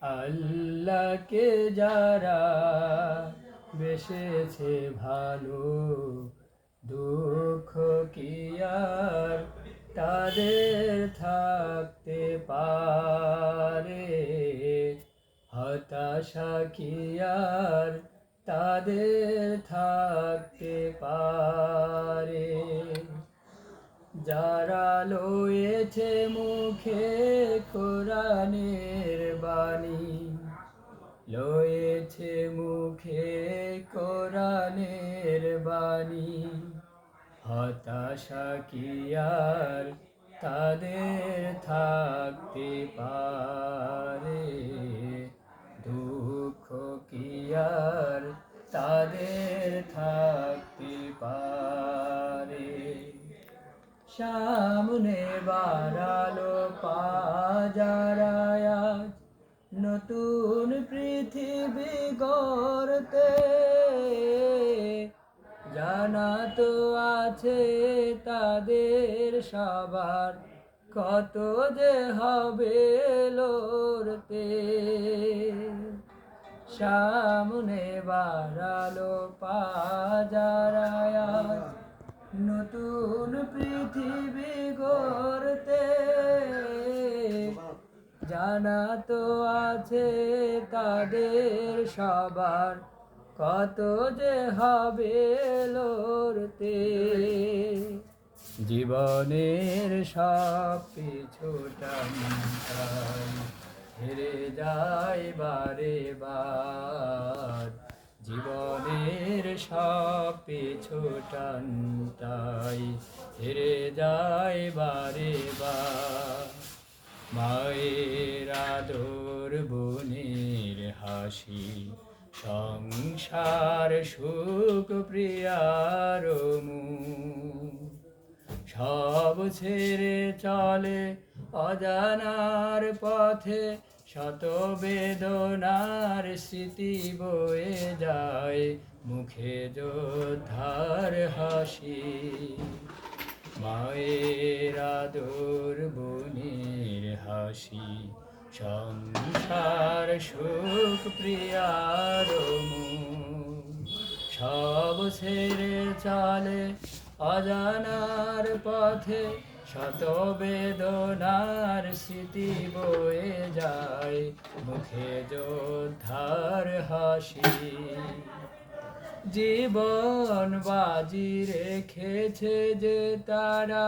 আল্লাহকে যারা বেসেছে ভালো, দুঃখ কি আর তাদের থাকতে পারে, হতাশা কি আর তাদের থাকতে পারে। যারা লয়েছে মুখে কোরআনের বাণী, লয়েছে মুখে কোরআনের বাণী, হতাশা কি আর তাদের থাকতে পারে, দুঃখ কি আর তাদের থাকতে পারে। সামনে বাড়ালো পাজারায় আজ নতুন পৃথিবী গড়তে, জানা তো আছে তাদের সবার কত যে হবে লড়তে। সামনে বাড়ালো পাজারায় আজ নতুন পৃথিবী গড়তে, জানা তো আছে তাদের সবার কত যে হবে লড়তে। জীবনের সব পিছুটা হেরে যায় বারে বার, জীবনের সব পিছুটানটাই হেরে যায় বারে বার। মায়ের আদর বোনের হাসি, সংসার সুখ প্রিয়ার মুখ, সব ছেড়ে চলে অজানার পথে, শত বেদনার স্মৃতি বয়ে যায় মুখে যোদ্ধার হাসি। মায়ের আদর বোনের হাসি, সংসার সুখ প্রিয়ার মুখ, সব ছেড়ে চলে অজানার পথে, শত বেদনার স্মৃতি বয়ে যায় মুখে যোদ্ধার হাসি। জীবন বাজি রেখেছে যে তারা,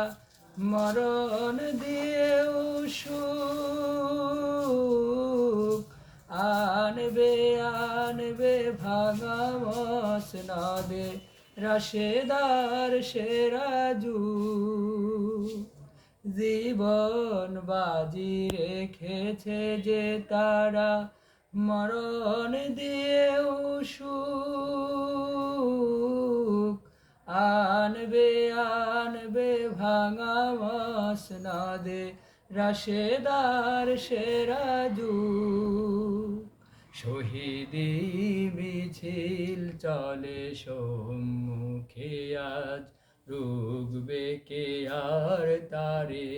মরণ দিয়েও সুখ আনবে আনবে ভাঙা মসনদে রাশেদার সেরাজু। জীবন বাজি রেখেছে যে তারা, মরণ দিয়েও সুখ আনবে আনবে ভাঙা মসনদে রাশেদার সেরাজু। শহীদি মিছিল চলে সম্মুখে আজ, রুখবে কে আর তারে,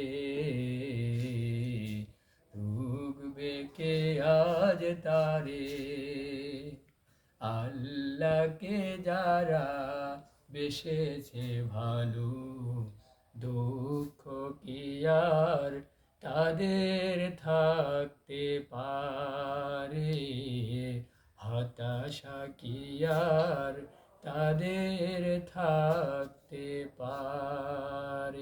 রুখবে কে আজ তারে। আল্লাহকে যারা বেসেছে ভালো, দুঃখ কি আর তাদের থাকতে পারে, হতাশা কি আর তাদের থাকতে পারে।